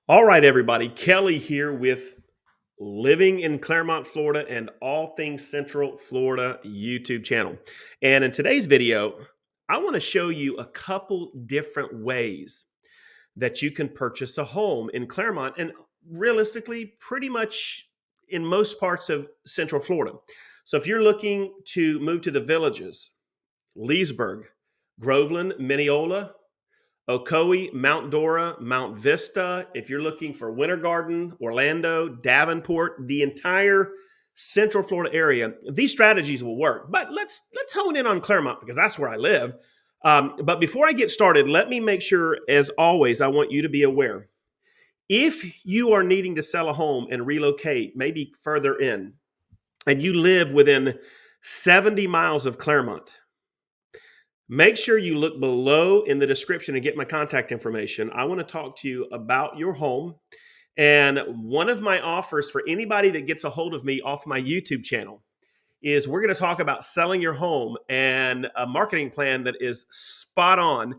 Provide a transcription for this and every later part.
All right, everybody. Kelly here with Living in Clermont, Florida, and All Things Central Florida YouTube channel. And in today's video, I want to show you a couple different ways that you can purchase a home in Clermont and realistically, pretty much in most parts of Central Florida. So if you're looking to move to the villages, Leesburg, Groveland, Mineola, Ocoee, Mount Dora, Mount Vista. If you're looking for Winter Garden, Orlando, Davenport, the entire Central Florida area, these strategies will work. But let's hone in on Clermont because that's where I live. But before I get started, let me make sure, as always, I want you to be aware. If you are needing to sell a home and relocate, maybe further in, and you live within 70 miles of Clermont, make sure you look below in the description and get my contact information. I want to talk to you about your home. And one of my offers for anybody that gets a hold of me off my YouTube channel is we're going to talk about selling your home and a marketing plan that is spot on.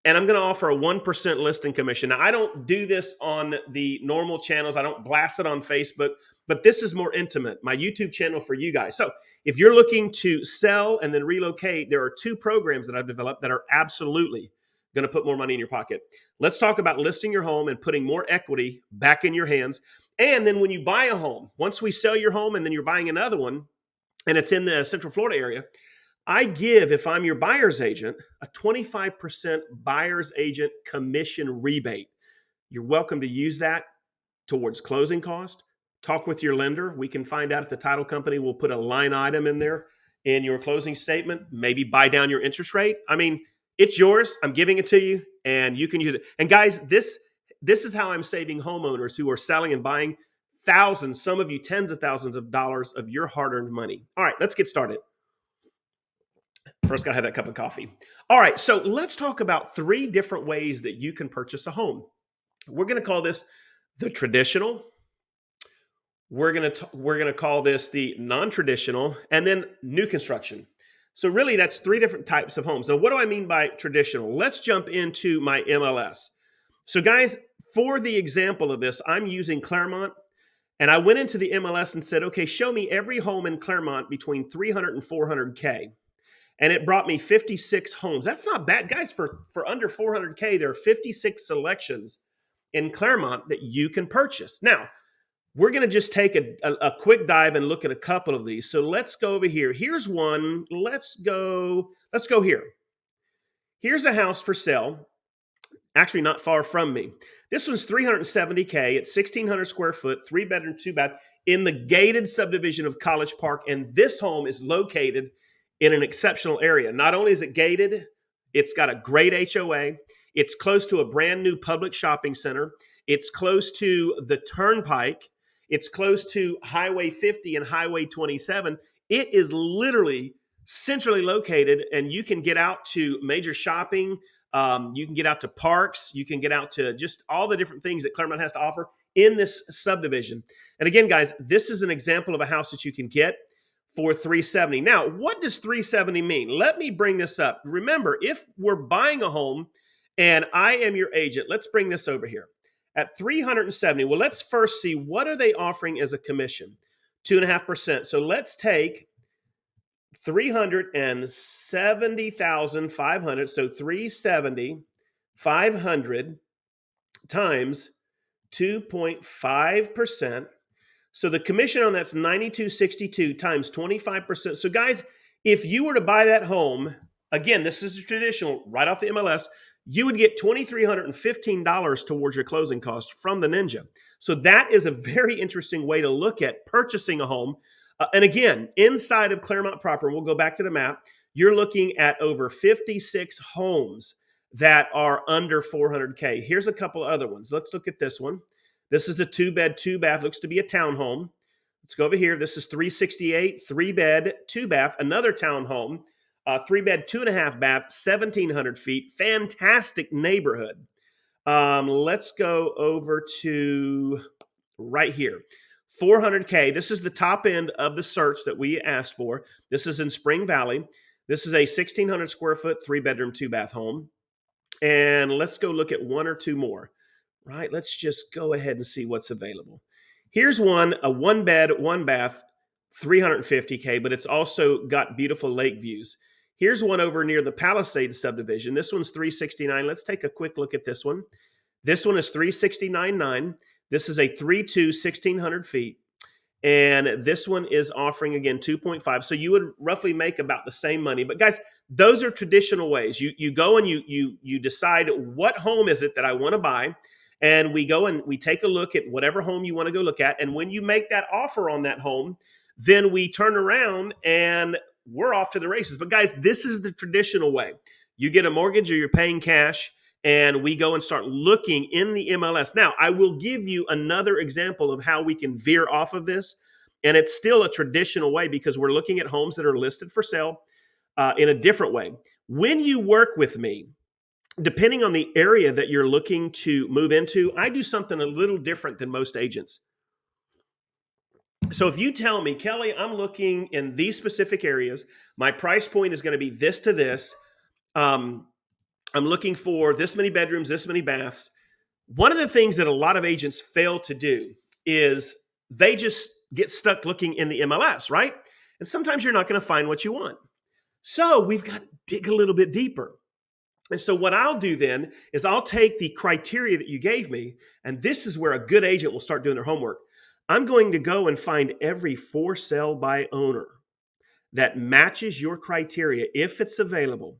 And I'm going to offer a 1% listing commission. Now, I don't do this on the normal channels. I don't blast it on Facebook, but this is more intimate, my YouTube channel for you guys. So if you're looking to sell and then relocate, there are two programs that I've developed that are absolutely going to put more money in your pocket. Let's talk about listing your home and putting more equity back in your hands. And then when you buy a home, once we sell your home and then you're buying another one, and it's in the Central Florida area, I give, if I'm your buyer's agent, a 25% buyer's agent commission rebate. You're welcome to use that towards closing cost. Talk with your lender. We can find out if the title company will put a line item in there in your closing statement, maybe buy down your interest rate. I mean, it's yours. I'm giving it to you and you can use it. And guys, this is how I'm saving homeowners who are selling and buying thousands, some of you tens of thousands of dollars of your hard-earned money. All right, let's get started. First, got to have that cup of coffee. All right, so let's talk about three different ways that you can purchase a home. We're going to call this the traditional. We're going to call this the non-traditional, and then new construction. So really, that's three different types of homes. Now, what do I mean by traditional? Let's jump into my MLS. So, guys, for the example of this, I'm using Clermont. And I went into the MLS and said, okay, show me every home in Clermont between 300 and 400K. And it brought me 56 homes. That's not bad, guys. For under 400K, there are 56 selections in Clermont that you can purchase. Now, we're going to just take a quick dive and look at a couple of these. So let's go over here. Here's one. Let's go here. Here's a house for sale, actually not far from me. This one's 370K. It's 1,600 square foot, 3-bedroom, 2-bath in the gated subdivision of College Park. And this home is located in an exceptional area. Not only is it gated, it's got a great HOA. It's close to a brand new public shopping center. It's close to the Turnpike. It's close to Highway 50 and Highway 27. It is literally centrally located, and you can get out to major shopping. You can get out to parks. You can get out to just all the different things that Clermont has to offer in this subdivision. And again, guys, this is an example of a house that you can get for 370. Now, what does 370 mean? Let me bring this up. Remember, if we're buying a home and I am your agent, let's bring this over here. At 370, well, let's first see what are they offering as a commission? 2.5%. So let's take 370,500. So 370,500 times 2.5%. So the commission on that's 92.62 times 25%. So guys, if you were to buy that home, again, this is a traditional right off the MLS, you would get $2,315 towards your closing cost from the Ninja. So that is a very interesting way to look at purchasing a home. And again, inside of Clermont proper, and we'll go back to the map, you're looking at over 56 homes that are under 400K. Here's a couple other ones. Let's look at this one. This is a 2-bed, 2-bath, looks to be a townhome. Let's go over here. This is 368, 3-bed, 2-bath, another townhome, 3-bed, 2.5-bath, 1,700 feet. Fantastic neighborhood. Let's go over to right here. 400K. This is the top end of the search that we asked for. This is in Spring Valley. This is a 1,600 square foot, 3-bedroom, 2-bath home. And let's go look at one or two more. right? Let's just go ahead and see what's available. Here's one, a one bed, one bath, 350K, but it's also got beautiful lake views. Here's one over near the Palisades subdivision. This one's 369. Let's take a quick look at this one. This one is 369.9. This is a 3.2, 1600 feet. And this one is offering again 2.5. So you would roughly make about the same money. But guys, those are traditional ways. You go and you decide what home is it that I want to buy. And we go and we take a look at whatever home you want to go look at. And when you make that offer on that home, then we turn around and we're off to the races. But guys, this is the traditional way. You get a mortgage or you're paying cash, and we go and start looking in the MLS. Now, I will give you another example of how we can veer off of this. And it's still a traditional way because we're looking at homes that are listed for sale in a different way. When you work with me, depending on the area that you're looking to move into, I do something a little different than most agents. So if you tell me, Kelly, I'm looking in these specific areas, my price point is going to be this to this. I'm looking for this many bedrooms, this many baths. One of the things that a lot of agents fail to do is they just get stuck looking in the MLS, right? And sometimes you're not going to find what you want. So we've got to dig a little bit deeper. And so what I'll do then is I'll take the criteria that you gave me, and this is where a good agent will start doing their homework. I'm going to go and find every for sale by owner that matches your criteria if it's available.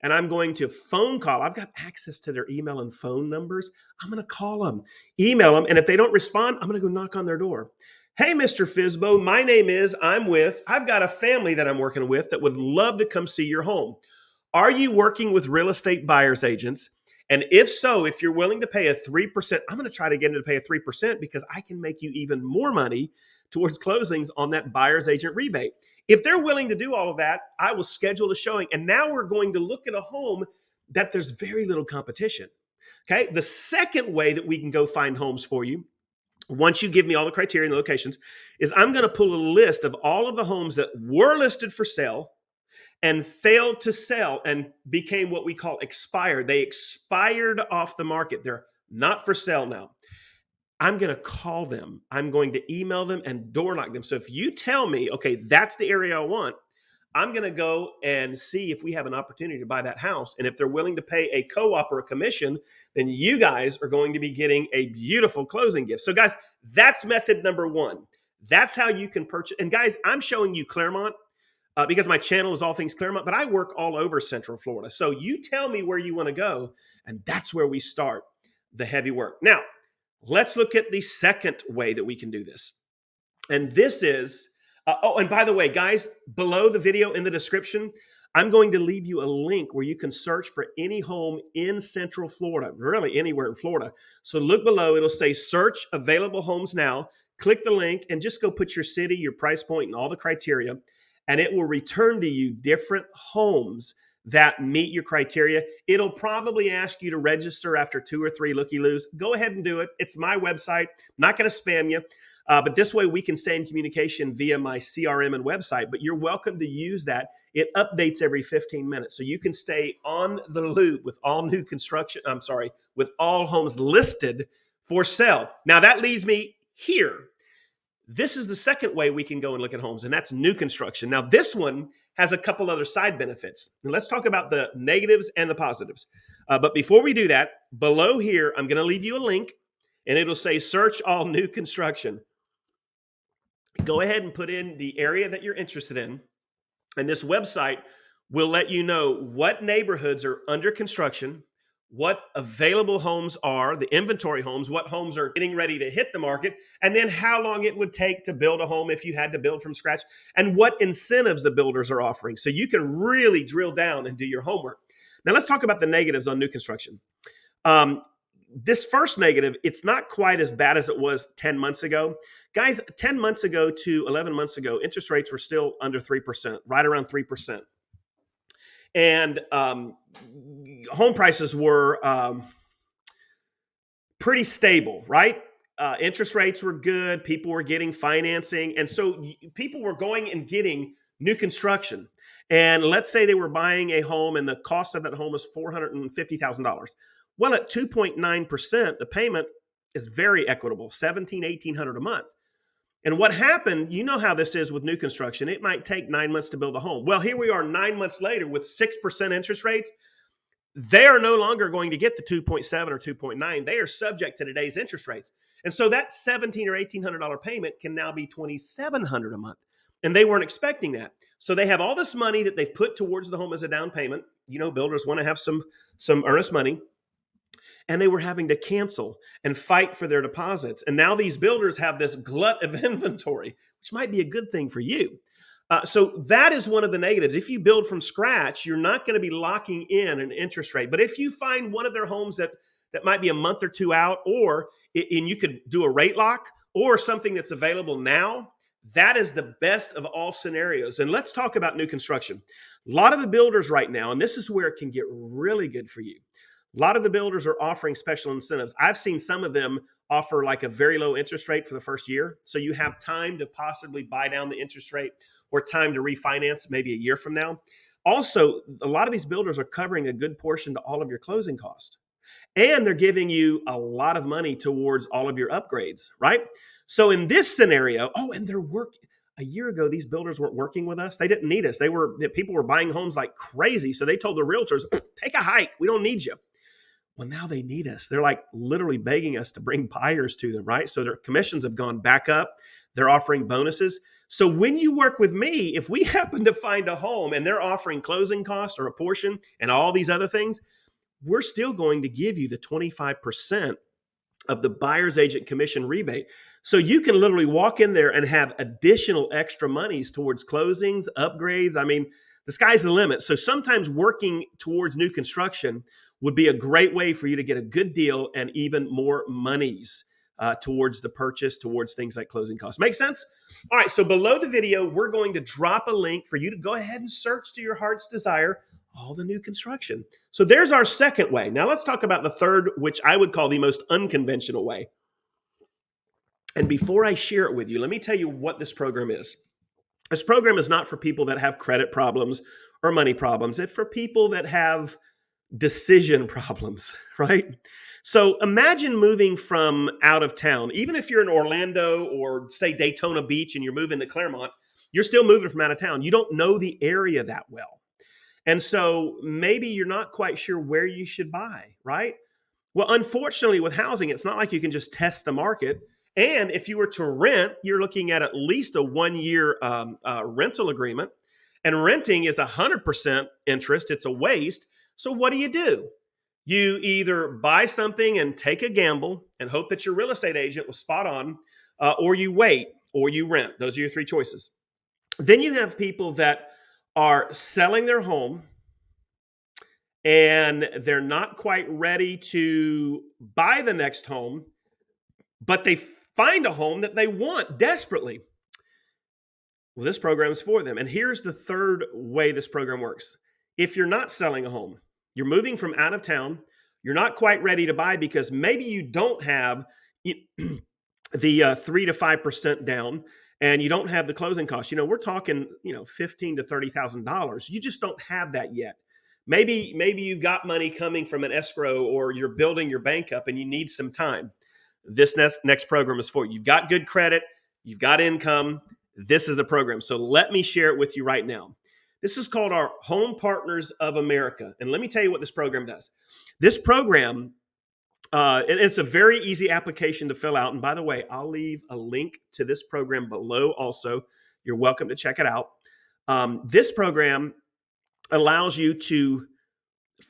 And I'm going to phone call. I've got access to their email and phone numbers. I'm going to call them, email them. And if they don't respond, I'm going to go knock on their door. Hey, Mr. Fizbo, my name is, I've got a family that I'm working with that would love to come see your home. Are you working with real estate buyers agents? And if so, if you're willing to pay a 3%, I'm going to try to get them to pay a 3% because I can make you even more money towards closings on that buyer's agent rebate. If they're willing to do all of that, I will schedule a showing. And now we're going to look at a home that there's very little competition. Okay. The second way that we can go find homes for you, once you give me all the criteria and the locations, is I'm going to pull a list of all of the homes that were listed for sale and failed to sell and became what we call expired. They expired off the market. They're not for sale now. I'm going to call them. I'm going to email them and door knock them. So if you tell me, okay, that's the area I want, I'm going to go and see if we have an opportunity to buy that house. And if they're willing to pay a co-op or a commission, then you guys are going to be getting a beautiful closing gift. So guys, that's method number one. That's how you can purchase. And guys, I'm showing you Clermont because my channel is all things Clermont, but I work all over Central Florida. So you tell me where you want to go, and that's where we start the heavy work. Now, let's look at the second way that we can do this. And this is, and by the way, guys, below the video in the description, I'm going to leave you a link where you can search for any home in Central Florida, really anywhere in Florida. So look below, it'll say search available homes now. Click the link and just go put your city, your price point, and all the criteria, and it will return to you different homes that meet your criteria. It'll probably ask you to register after 2 or 3 looky-loos. Go ahead and do it. It's my website. I'm not going to spam you, but this way we can stay in communication via my CRM and website, but you're welcome to use that. It updates every 15 minutes, so you can stay on the loop with all new construction, with all homes listed for sale. Now that leads me here. This is the second way we can go and look at homes, and that's new construction. Now, this one has a couple other side benefits. And let's talk about the negatives and the positives. But before we do that, below here, I'm going to leave you a link, and it'll say search all new construction. Go ahead and put in the area that you're interested in, and this website will let you know what neighborhoods are under construction, what available homes are, the inventory homes, what homes are getting ready to hit the market, and then how long it would take to build a home if you had to build from scratch, and what incentives the builders are offering. So you can really drill down and do your homework. Now let's talk about the negatives on new construction. This first negative, it's not quite as bad as it was 10 months ago. Guys, 10 months ago to 11 months ago, interest rates were still under 3%, right around 3%. And home prices were pretty stable, right? Interest rates were good. People were getting financing. And so people were going and getting new construction. And let's say they were buying a home and the cost of that home was $450,000. Well, at 2.9%, the payment is very equitable, 1800 a month. And what happened, you know how this is with new construction. It might take 9 months to build a home. Well, here we are 9 months later with 6% interest rates. They are no longer going to get the 2.7 or 2.9. They are subject to today's interest rates. And so that $1,700 or $1,800 payment can now be $2,700 a month. And they weren't expecting that. So they have all this money that they've put towards the home as a down payment. You know, builders want to have some earnest money. And they were having to cancel and fight for their deposits. And now these builders have this glut of inventory, which might be a good thing for you. So that is one of the negatives. If you build from scratch, you're not going to be locking in an interest rate. But if you find one of their homes that might be a month or two out, and you could do a rate lock or something that's available now, that is the best of all scenarios. And let's talk about new construction. A lot of the builders right now, and this is where it can get really good for you. A lot of the builders are offering special incentives. I've seen some of them offer like a very low interest rate for the first year. So you have time to possibly buy down the interest rate or time to refinance maybe a year from now. Also, a lot of these builders are covering a good portion to all of your closing costs. And they're giving you a lot of money towards all of your upgrades, right? So in this scenario, and they're working. A year ago, these builders weren't working with us. They didn't need us. People were buying homes like crazy. So they told the realtors, take a hike. We don't need you. Well, now they need us. They're like literally begging us to bring buyers to them, right? So their commissions have gone back up. They're offering bonuses. So when you work with me, if we happen to find a home and they're offering closing costs or a portion and all these other things, we're still going to give you the 25% of the buyer's agent commission rebate. So you can literally walk in there and have additional extra monies towards closings, upgrades. I mean, the sky's the limit. So sometimes working towards new construction would be a great way for you to get a good deal and even more monies towards the purchase, towards things like closing costs. Make sense? All right, so below the video, we're going to drop a link for you to go ahead and search to your heart's desire all the new construction. So there's our second way. Now let's talk about the third, which I would call the most unconventional way. And before I share it with you, let me tell you what this program is. This program is not for people that have credit problems or money problems. It's for people that have decision problems, right? So imagine moving from out of town. Even if you're in Orlando or say Daytona Beach and you're moving to Clermont, you're still moving from out of town. You don't know the area that well. And so maybe you're not quite sure where you should buy, right? Well, unfortunately with housing, it's not like you can just test the market. And if you were to rent, you're looking at least a 1-year rental agreement. And renting is 100% interest. It's a waste. So what do? You either buy something and take a gamble and hope that your real estate agent was spot on, or you wait, or you rent. Those are your three choices. Then you have people that are selling their home and they're not quite ready to buy the next home, but they find a home that they want desperately. Well, this program is for them. And here's the third way this program works. If you're not selling a home, you're moving from out of town, you're not quite ready to buy because maybe you don't have the 3 to 5% down and you don't have the closing costs. We're talking, $15,000 to $30,000. You just don't have that yet. Maybe you've got money coming from an escrow or you're building your bank up and you need some time. This next program is for you. You've got good credit, you've got income. This is the program. So let me share it with you right now. This is called our Home Partners of America. And let me tell you what this program does. This program, and it's a very easy application to fill out. And by the way, I'll leave a link to this program below also. You're welcome to check it out. This program allows you to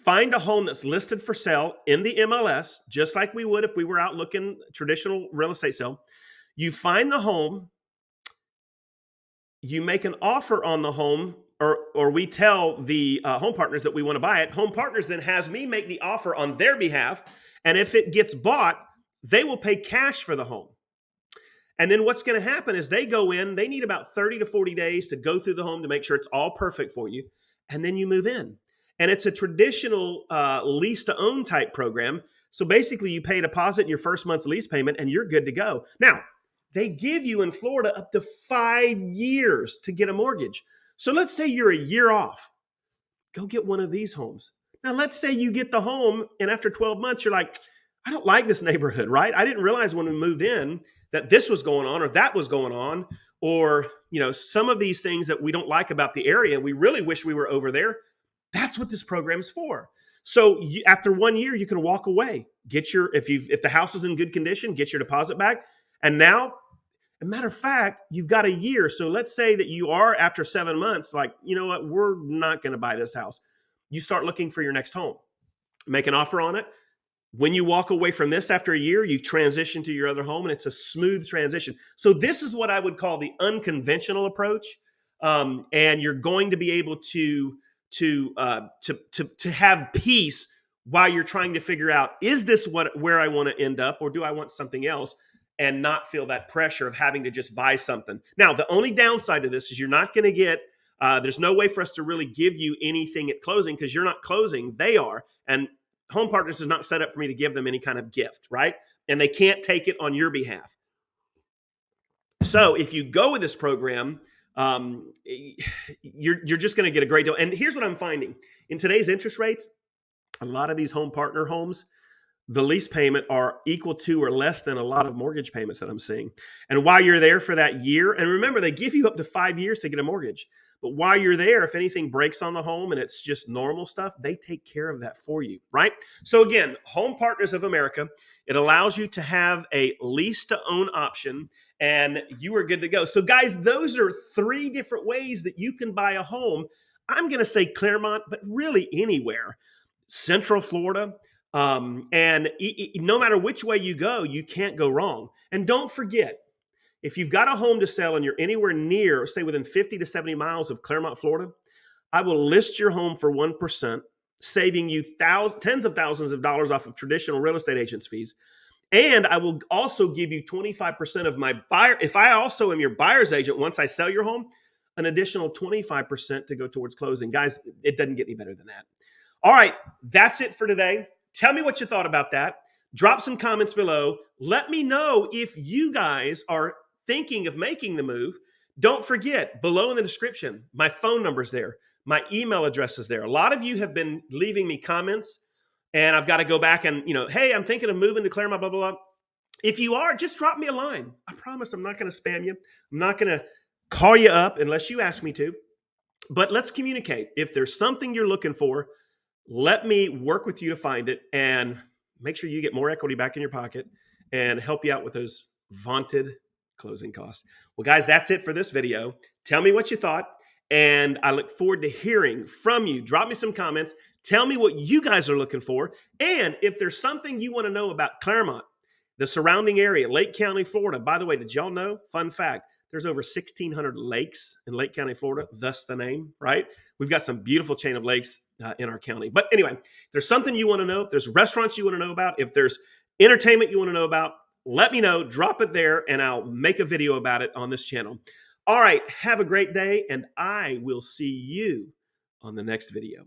find a home that's listed for sale in the MLS, just like we would if we were out looking traditional real estate sale. You find the home, you make an offer on the home, or we tell the home partners that we want to buy it. Home partners then has me make the offer on their behalf. And if it gets bought, they will pay cash for the home. And then what's going to happen is they go in, they need about 30 to 40 days to go through the home to make sure it's all perfect for you. And then you move in. And it's a traditional lease-to-own type program. So basically you pay a deposit in your first month's lease payment and you're good to go. Now, they give you in Florida up to 5 years to get a mortgage. So let's say you're a year off. Go get one of these homes. Now, let's say you get the home and after 12 months, you're like, I don't like this neighborhood, right? I didn't realize when we moved in that this was going on or that was going on, or, some of these things that we don't like about the area. We really wish we were over there. That's what this program is for. So after 1 year, you can walk away, get if the house is in good condition, get your deposit back. And now, a matter of fact, you've got a year. So let's say that you are after 7 months, like, you know what, we're not going to buy this house. You start looking for your next home, make an offer on it. When you walk away from this after a year, you transition to your other home, and it's a smooth transition. So this is what I would call the unconventional approach, and you're going to be able to have peace while you're trying to figure out, is this where I want to end up, or do I want something else, and not feel that pressure of having to just buy something. Now, the only downside to this is you're not going to get. There's no way for us to really give you anything at closing because you're not closing; they are, and Home Partners is not set up for me to give them any kind of gift, right? And they can't take it on your behalf. So if you go with this program, you're just going to get a great deal. And here's what I'm finding. In today's interest rates, a lot of these Home Partner homes, the lease payment are equal to or less than a lot of mortgage payments that I'm seeing. And while you're there for that year, and remember, they give you up to 5 years to get a mortgage. But while you're there, if anything breaks on the home and it's just normal stuff, they take care of that for you, right? So again, Home Partners of America, it allows you to have a lease to own option, and you are good to go. So guys, those are 3 different ways that you can buy a home. I'm going to say Clermont, but really anywhere. Central Florida, and no matter which way you go, you can't go wrong. And don't forget, if you've got a home to sell and you're anywhere near, say within 50 to 70 miles of Clermont, Florida, I will list your home for 1%, saving you tens of thousands of dollars off of traditional real estate agents' fees. And I will also give you 25% of my buyer. If I also am your buyer's agent, once I sell your home, an additional 25% to go towards closing. Guys, it doesn't get any better than that. All right, that's it for today. Tell me what you thought about that. Drop some comments below. Let me know if you guys are thinking of making the move. Don't forget, below in the description, my phone number's there. My email address is there. A lot of you have been leaving me comments, and I've got to go back and, hey, I'm thinking of moving to Clermont, blah, blah, blah. If you are, just drop me a line. I promise I'm not going to spam you. I'm not going to call you up unless you ask me to. But let's communicate. If there's something you're looking for, let me work with you to find it and make sure you get more equity back in your pocket and help you out with those vaunted closing costs. Well, guys, that's it for this video. Tell me what you thought, and I look forward to hearing from you. Drop me some comments. Tell me what you guys are looking for. And if there's something you want to know about Clermont, the surrounding area, Lake County, Florida. By the way, did y'all know? Fun fact, there's over 1,600 lakes in Lake County, Florida, thus the name, right? We've got some beautiful chain of lakes in our county. But anyway, if there's something you want to know, if there's restaurants you want to know about, if there's entertainment you want to know about, let me know, drop it there, and I'll make a video about it on this channel. All right, have a great day, and I will see you on the next video.